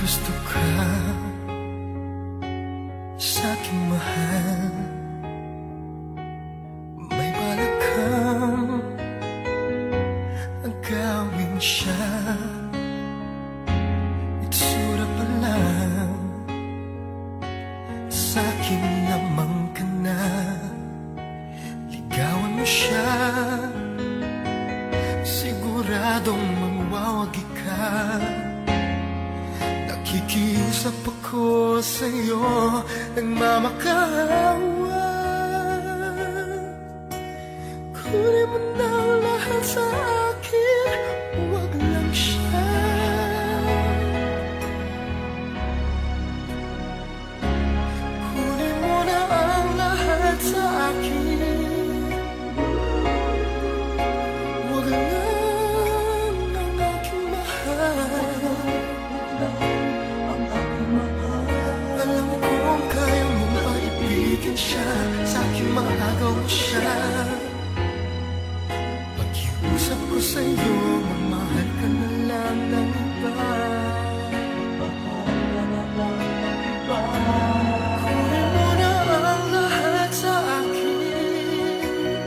gusto ka sa'king mahal. May balak kang agawin siya. Itsura pa lang sa'kin lamang ka na. Ligawan mo siya, siguradong mawawagi ka. Nakikiusap ako sa'yo, nagmamakaawa. Kunin mo na ang lahat sa akin, huwag lang siya. Kunin mo na ang lahat sa akin, huwag lang ang aking mahal. Alam kong kaya mong maibigin siya, sa'king maagaw mo siya. Pag-iusap ko sa'yo, mamahal ka na lang ng iba. Kunin mo na ang lahat sa akin,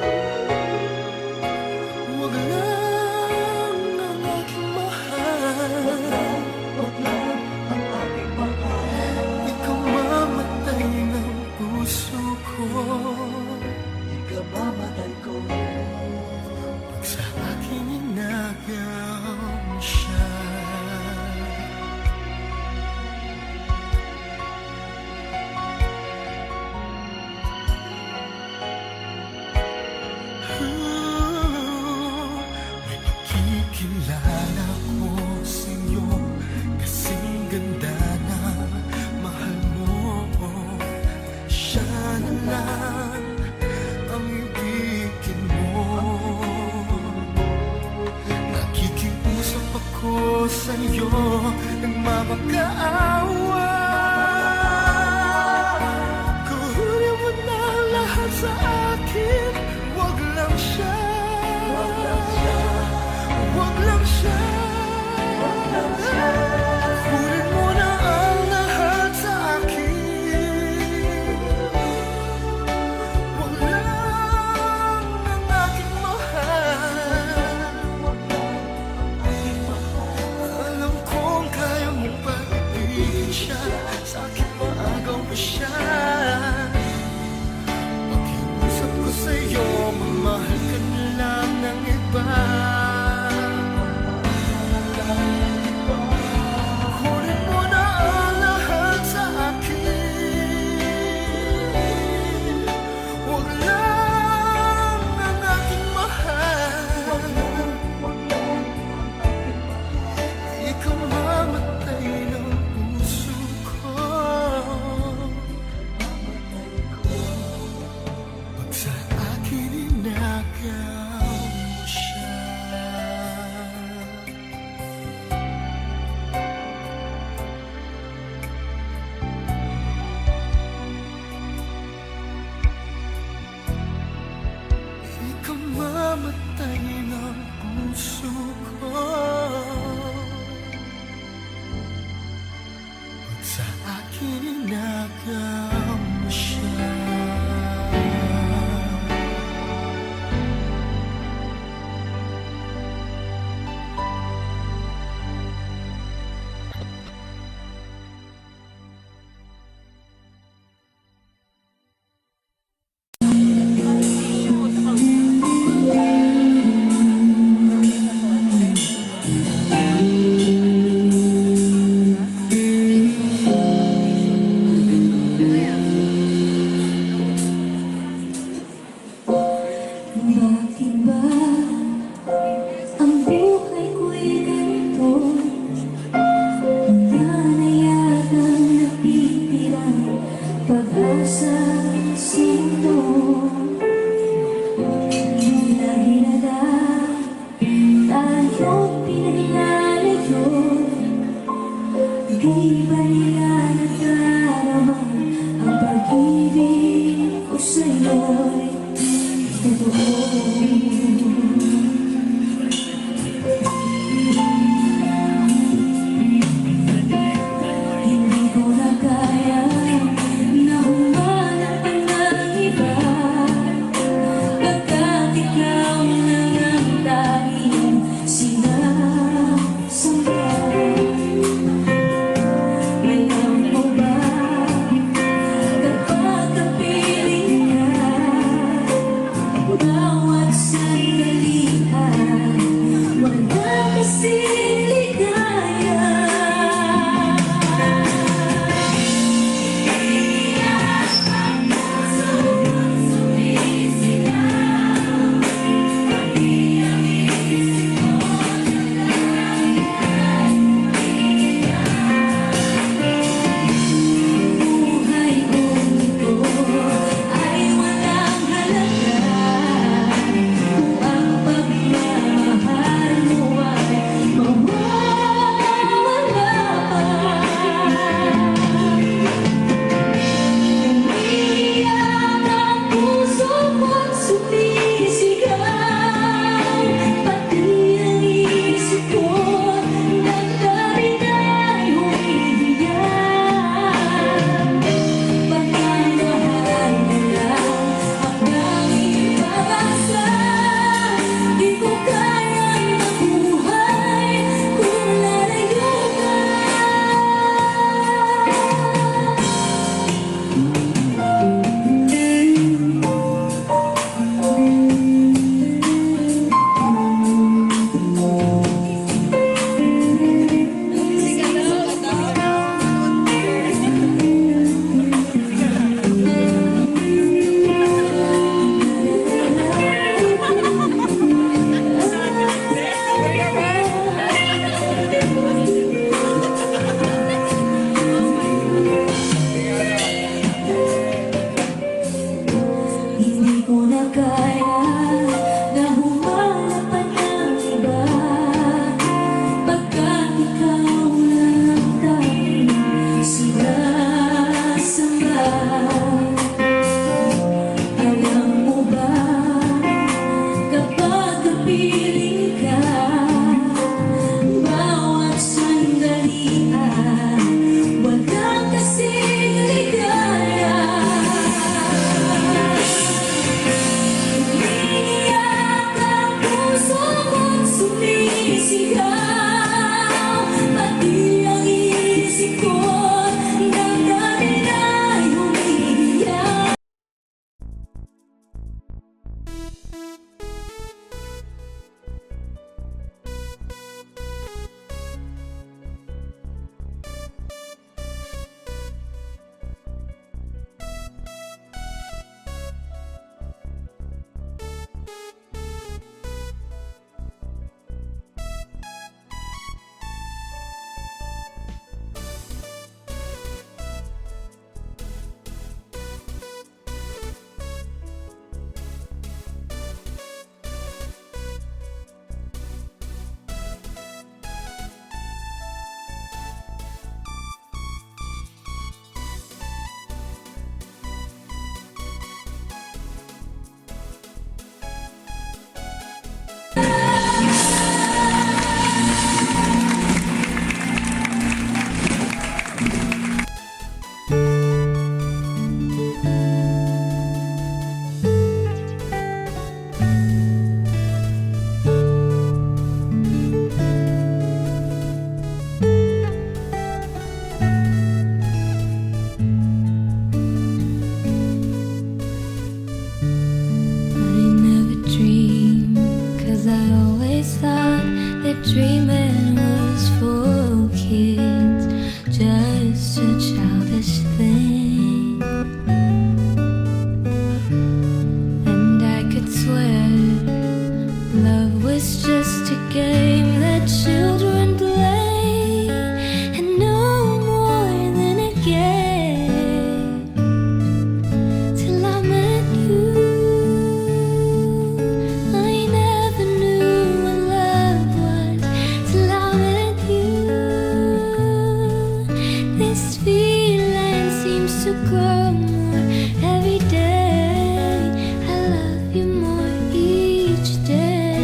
huwag lang ang aking mahal. Ikaw mamatay ng puso ko, ikaw mamatay ko. Pag sa akin inagaw mo siya. May makikilala ko sa'yo, kasing ganda na mahal mo. Siya na lang ang ibigin mo. Nakikiusap ako sa'yo, nagmamakaawa. Kunin mo na lahat sa akin, huwag lang siya. Huwag lang siya. Kunin mo na ang lahat sa akin, huwag lang ang aking mahal. Alam kong kaya mong pag-ibigin siya, sa'kin maagaw mo siya. Pag-iusap ko sa'yo, mamahal ka na lang ng iba. Kunin mo na ang lahat sa akin, huwag lang ang aking mahal. Ikaw mamatay ng puso ko, pag sa akin inagaw mo siya. Ikaw mamatay ng puso ko, pag sa akin inagaw mo siya. Bakit ba ang buhay ko'y ganito? Wala na yatang natitirang pag-asa sa'yo. Lagi na lang tayong pinaglalayo. Di ba nila nadarama ang pag-ibig ko sa'yo'y totoo? grow more every day. I love you more each day.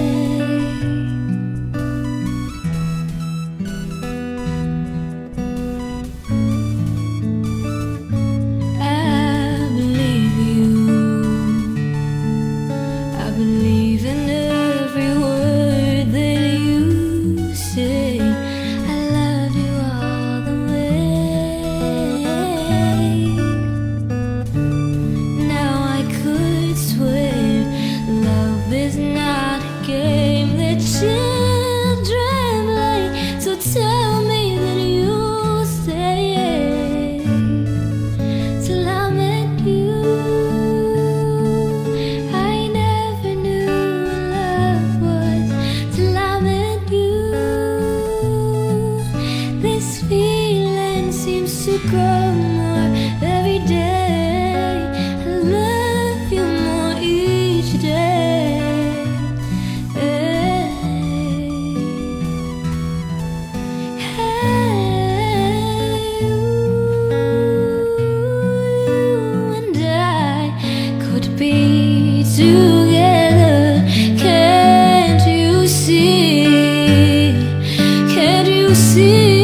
I believe you. I believe in every word that you say. I love you all the way. Now I could swear love is not a game that children play. So tell me that you'll stay till I met you. I never knew what love was till I met you. This feeling seems to grow more every day. I love you more each day. You and I could be together. Can't you see? Can't you see?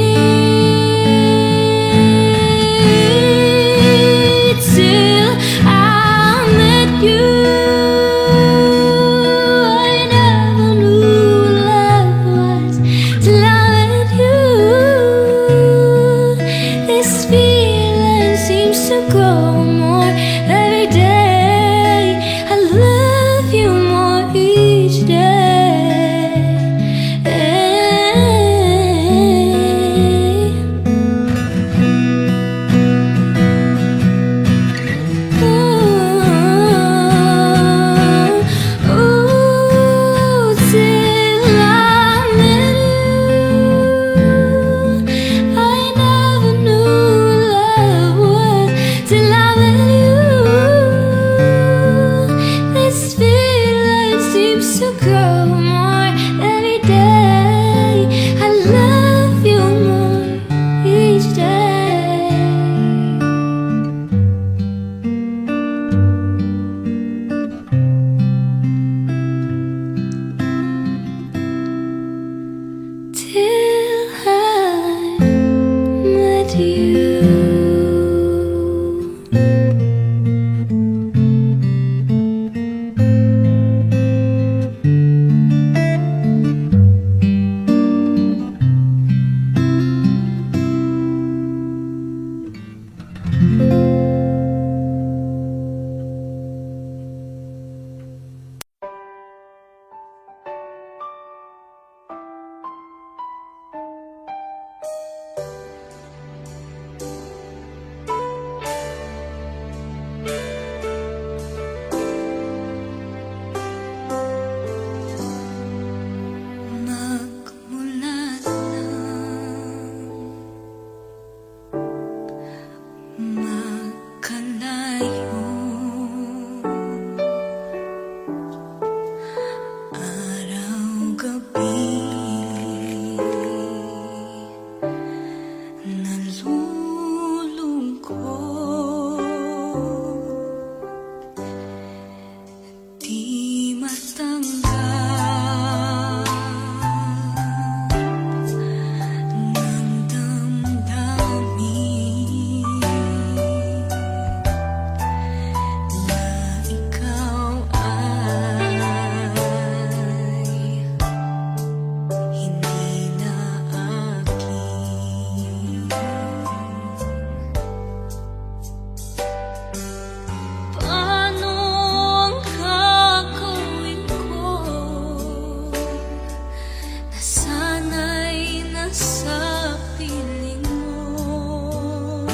Till I met you, I never knew what love was till I met you. This feeling seems to grow more every day. I love you more each day. Ooh, till I met you, I never knew what love was till I met you. This feeling seems to grow more every day. I love you more each day. Till I met you. Magmula nang magkalayo, araw-gabi nalulungkot, di matanggap ng damdamin na ikaw ay hindi na akin. Paano ang gagawin ko? Nasanay na sa piling mo.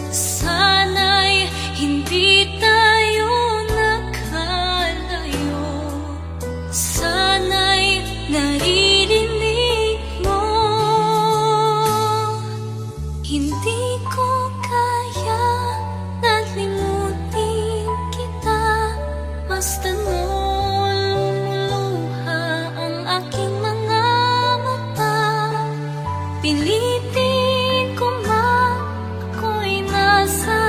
Sana'y hindi tayo nakalayo. Sana'y naririnig mo. Hindi ko kaya nalimutin kita. Basta lumuluha ang aking mga mata. Pilitin ko man ako'y nasa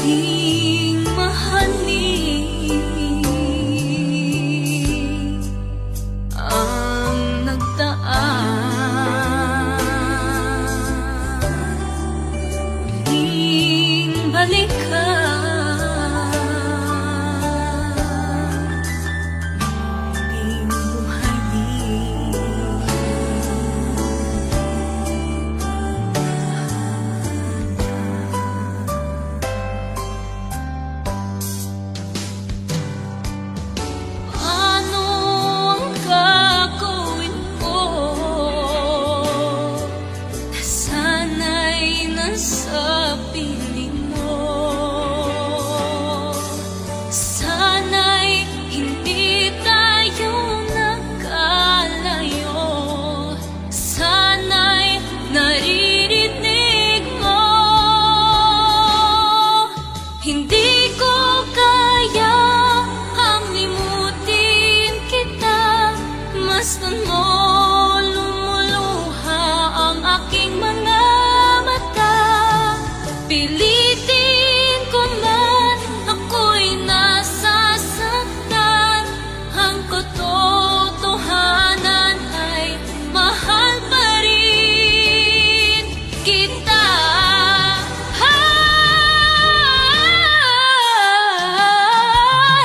aking mahalin ang nagdaan. Muling balikan, muling buhayin. Ano ang gagawin ko na sana'y nasa piling mo? Sana'y hindi tayo nagkalayo. Sana'y naririnig mo. Hindi ko kaya ang limutin kita. Masdan mo lumuluha ang aking mga mata. Pilitin ko man ako'y nasasaktan. Ang katotohanan ay mahal pa rin kita.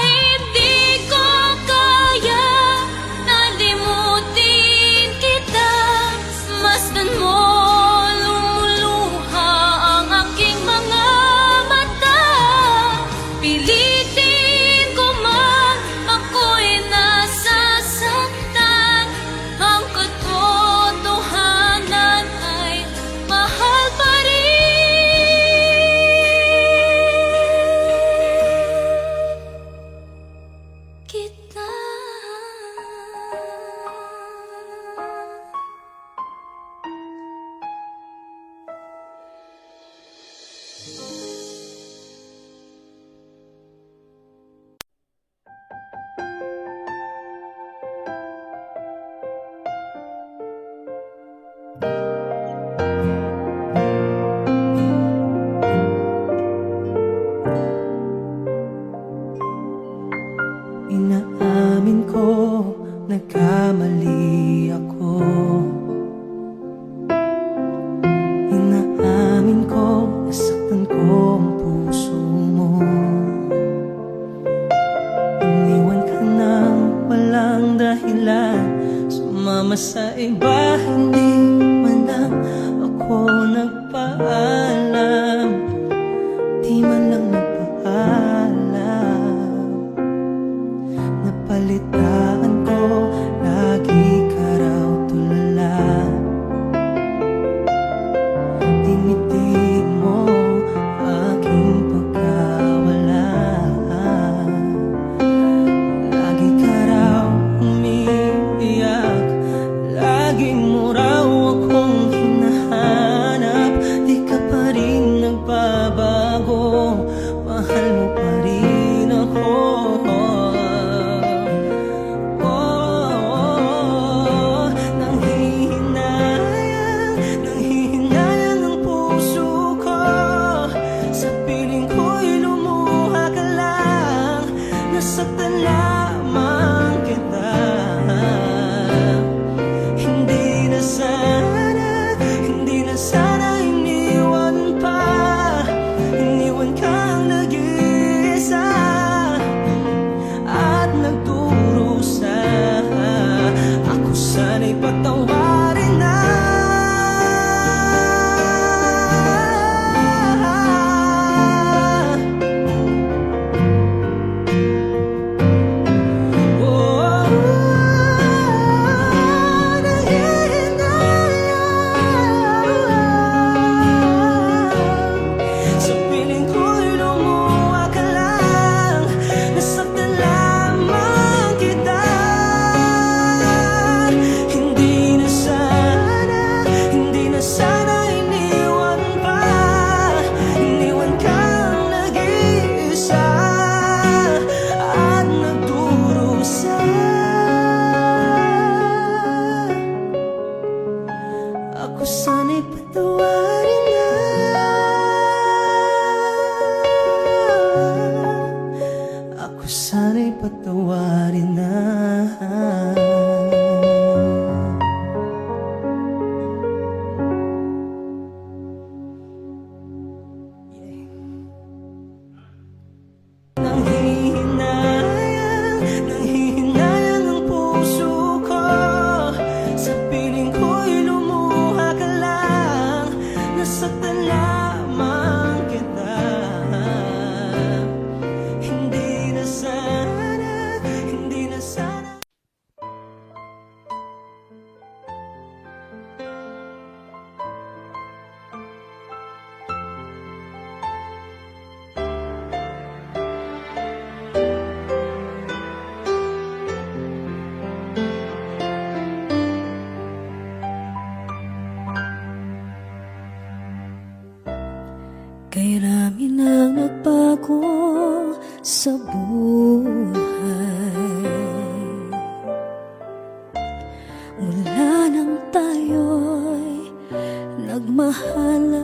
Hindi ko kaya nalimutin kita. Masdan mo lumuluha ang aking mga mata. Pilitin ko man ako'y nasasaktan. Ang katotohanan ay mahal pa rin kita. Inaamin ko, nagkamali ako. Inaamin ko, nasaktan ko ang puso mo. Iniwan ka nang walang dahilan, sumama sa iba, hindi man lang ako nagpaalam. Di man lang nagpaalam. Napalitaan ko, lagi ka raw tulala. Tinitig mo aking pagkawala. Lagi ka raw umiiyak, lagi mo raw akong hinahanap. Di ka pa rin nagbabago, mahal mo pa rin ako. Nanghihinayang ang puso ko. Sa piling ko'y lumuha ka lang, nasaktan lamang kita. Hindi na sana iniwan pa. Iniwan kang nag-iisa at nagdurusa. Ako sana'y patawarin na. Kay rami nang nagbago sa buhay. Mula nang tayo'y nagmahalan,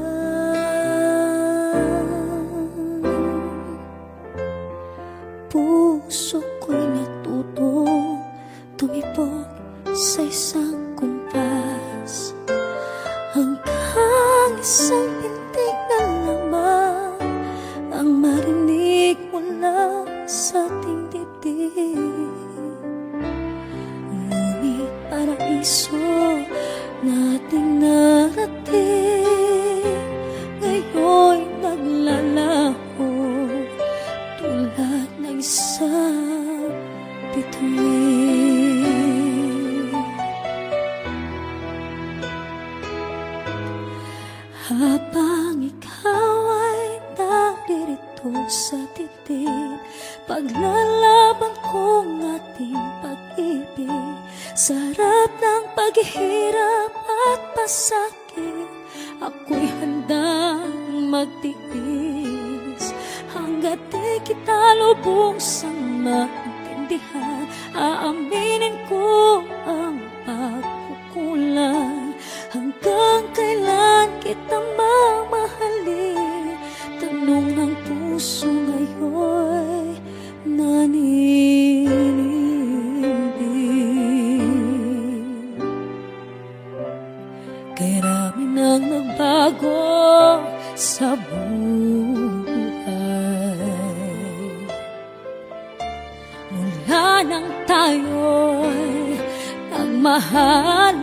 puso ko'y natutong tumibok sa isang kumpas, hanggang isang pintig na lamang ang marinig mula sa ating dibdib. Ngunit paraiso nating narating ngayon'y naglalaho tulad ng isang bituin. Habang ikaw ay naririto sa titig, paglalaban kong ating pag-ibig, sa harap ng paghihirap at pasakit, ako'y handang magtiis. Hanggat di kita lubusang maintindihan, aaminin ko ang pagkukulang. Hanggang kailan kita mamahalin? Tanong ng puso ngayon'y naninimbing. Kay rami nang nagbago sa buhay. Mula nang tayo'y nagmahalan,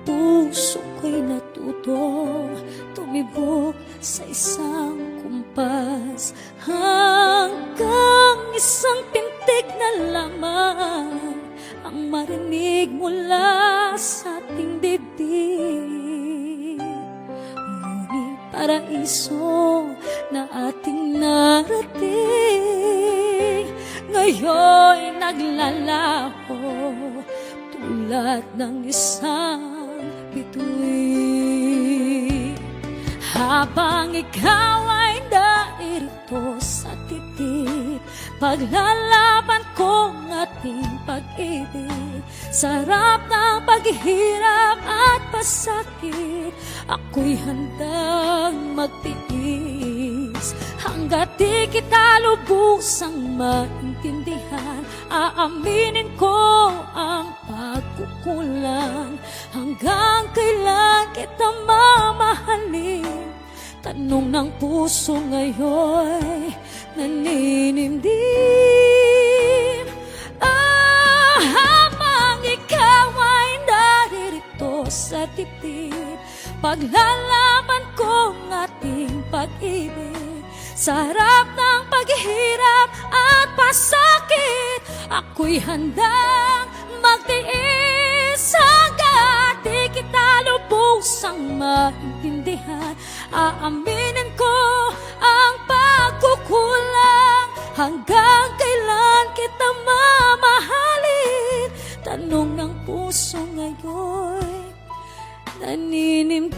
puso ko'y natutong tumibok sa isang kumpas, hanggang isang pintig na lamang ang marinig mula sa ating dibdib. Ngunit paraiso na ating narating ngayon'y naglalaho tulad ng isang bituin. Habang ikaw ay naririto sa titig, paglalaban kong ating pag-ibig, sa harap ng paghihirap at pasakit, ako'y handang magtiis. Hanggat di kita lubusang maintindihan, aaminin ko ang pagkukulang. Hanggang kailan kita mamahalin? Tanong ng puso ngayon'y naninimdim. Habang ikaw ay naririto sa dibdib, paglalaban kong ating pag-ibig, sa harap ng paghihirap at pasakit, ako'y handang magtiis. Hanggat di kita lubusang maintindihan, aaminin ko ang pagkukulang. Hanggang kailan kita mamahalin? Tanong ng puso ngayon'y naninimdim.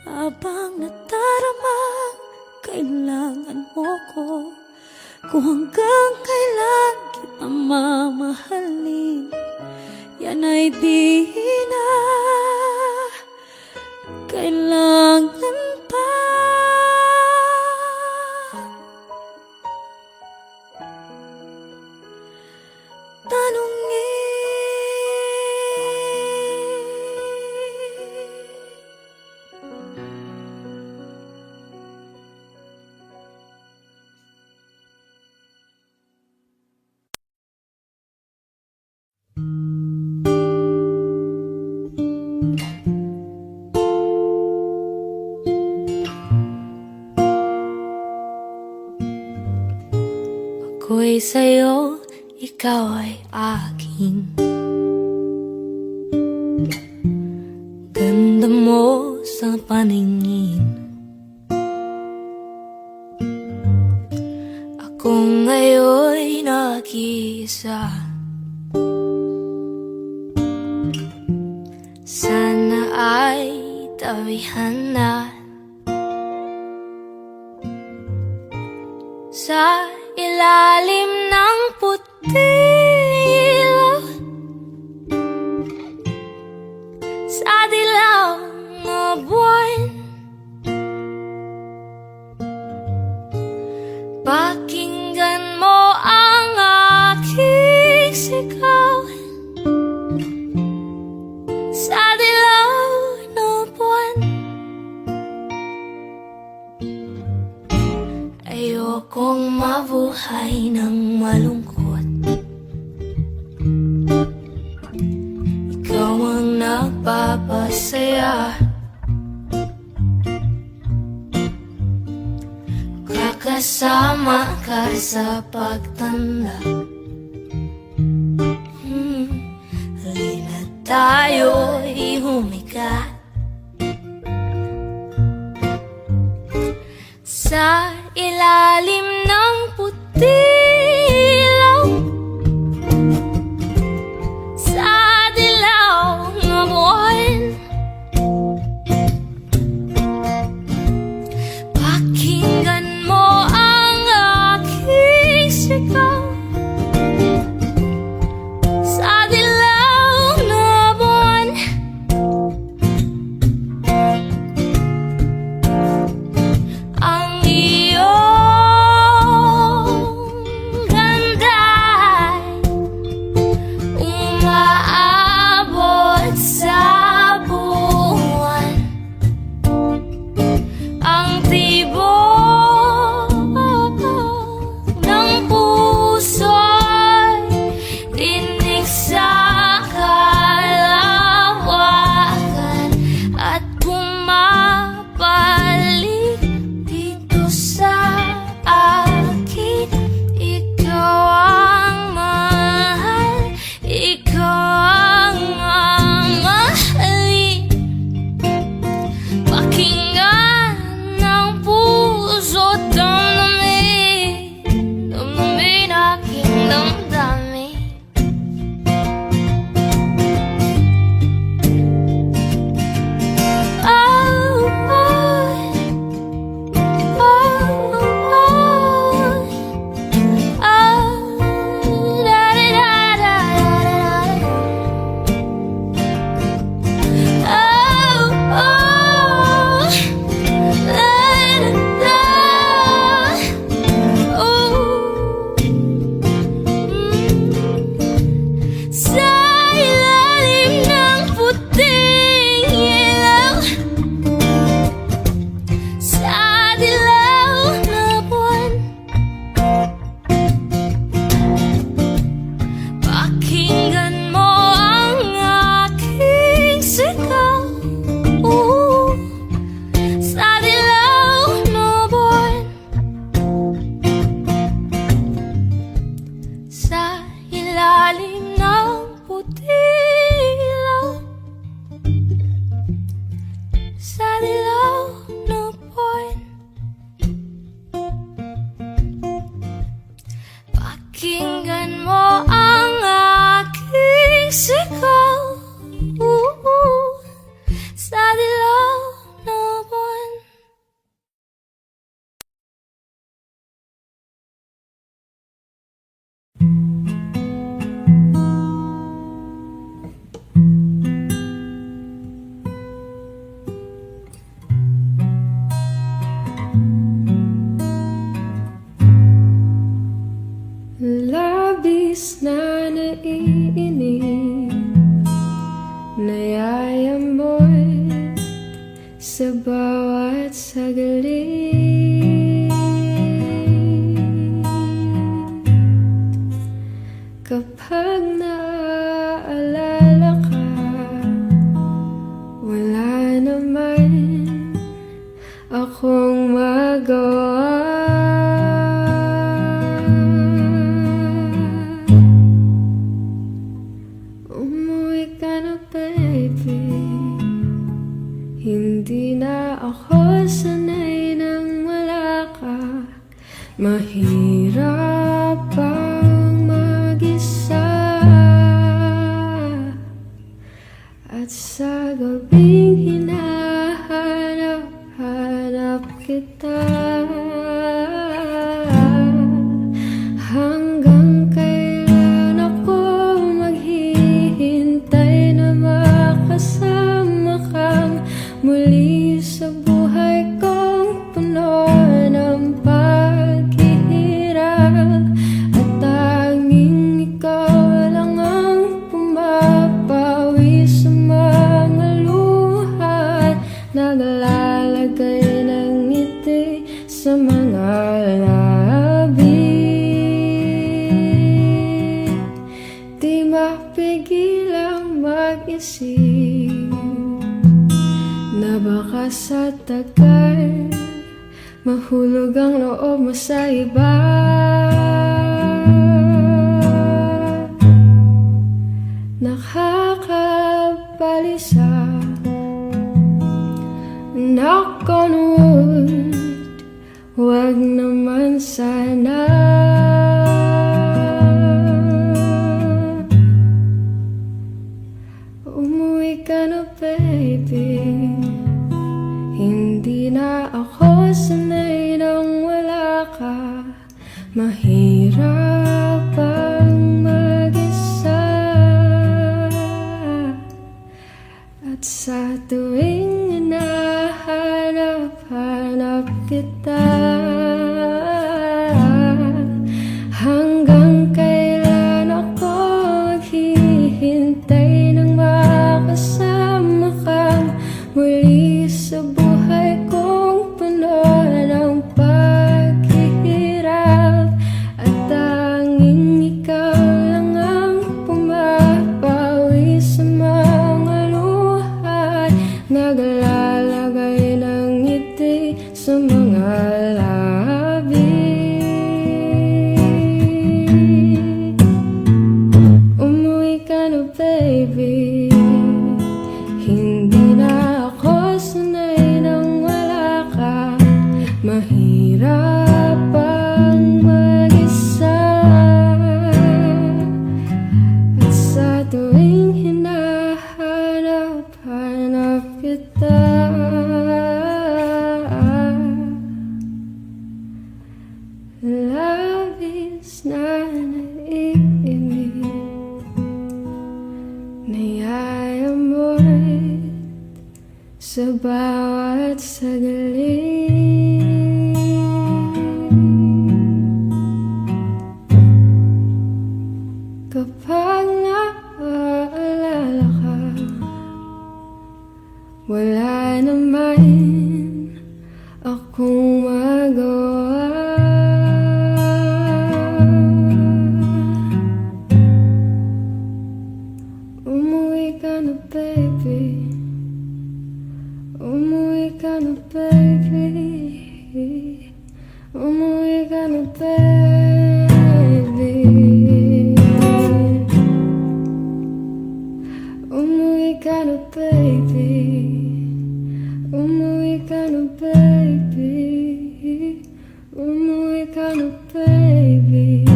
Habang nataramang kailangan mo ko, kung hanggang kailan kita mamahalin, yan ay di na kailangan pa. Ako'y sa'yo, ikaw ay akin. Ganda mo sa paningin. Ako ngayon'y nag-iisa. Sana ay tawihan na sa ilalim ng puting ilaw, sa dilaw na buwan. Pakinggan mo ang aking sigaw sa dilaw na buwan. Ayokong mabuhay ng malungkot. Ikaw ang nagpapasaya. Kakasama ka sa pagtanda. Halina tayo'y humiga sa ilalim ng puting ilaw, sa dilaw na buwan. Pakinggan mo ang aking sigaw sa dilaw na buwan. Ang iyong ganda'y umaabot sa buwan. Ang tibok ng puso'y tinig sa kalawakan at bumabalik dito sa akin. Ikaw ang mahal, ikaw ang mamahalin. Pakinggan ng puso't damdamin, damdamin aking damdamin. Oh, sa ilalim ng puting ilaw, sa dilaw na buwan. Pakinggan mo ang aking sigaw sa dilaw na buwan. Sa ilalim ng puting ilaw, sa dilaw na buwan. Pakinggan mo ang aking sigaw sa dilaw na buwan. Labis na naiinip, nayayamot sa bawat saglit. Kapag naaalala ka, wala naman akong magawa. Umuwi ka na, baby. Hindi na ako sanay nang wala ka. Mahirap ang mag-isa. At sa gabing hinahanap-hanap kita, hanggang kailan ako maghihintay na makasama kang muli sa buhay kong puno ng paghihirap. At tanging ikaw lang ang pumapawi sa mga luha, naglalagay ng ngiti sa mga labi. Di mapigilang mag-isip na baka sa tagal mahulog ang loob mo sa iba. Nakakabalisa, knock on wood, wag naman sana. Umuwi ka na baby, hindi na ako sanay nang wala ka. Mahirap ang mag-isa, at sa tuwing hinahanap-hanap kita, hanggang kailan ako maghihintay nang makasama kang muli sa buhay kong puno ng paghihirap. At tanging ikaw lang ang pumapawi sa mga luha, naglalagay ng ngiti sa mga labi. Umuwi ka na baby, hindi na ako sanay nang wala ka. Mahirap ang mag-isa, at sa tuwing hinahanap-hanap kita, labis na naiinip, naiayamoy sa bawat saglit. Kapag naaalala ka, wala naman akong magawa. Umuwi ka na baby, umuwi ka na baby, umuwi ka na baby, umuwi ka na baby, umuwi ka na baby, umuwi ka na baby.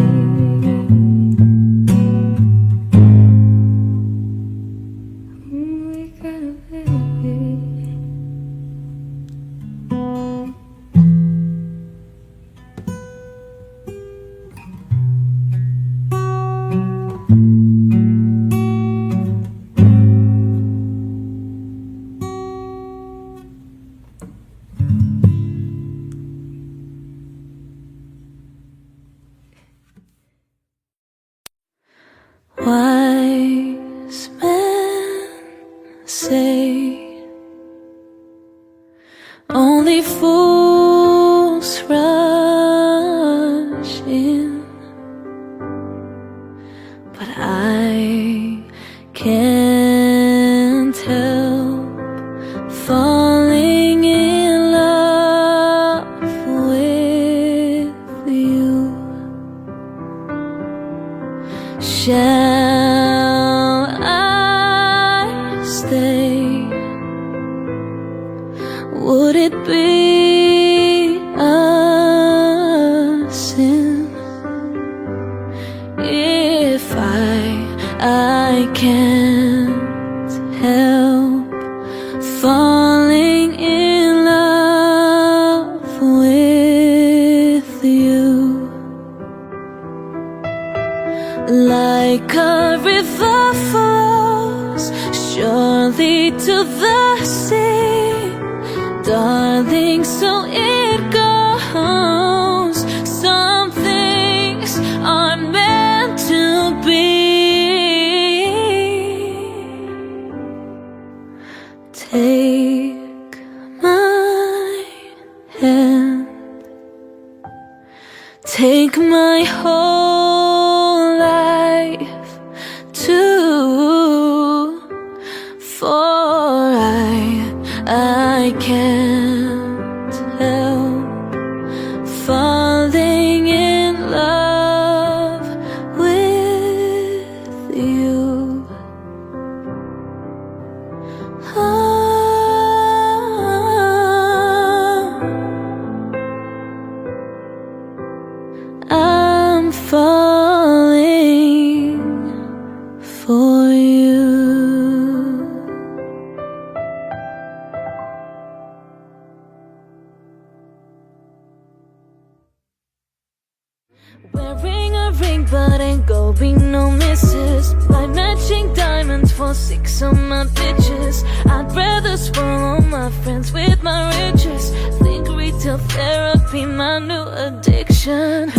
Umuwi ka na baby. Wise men say only fools rush in, but I can't help falling in love with you. Shall I stay? Would it be a sin if I can't help Bali to the sea, darling, so it goes. Some things aren't meant to be. Take my hand, take my whole life too, for I can't help falling in love with you. I'm falling for you. Wearing a ring but ain't go be no misses. Buy matching diamonds for 6 of my bitches. I'd rather spoil all my friends with my riches. Think retail therapy my new addiction.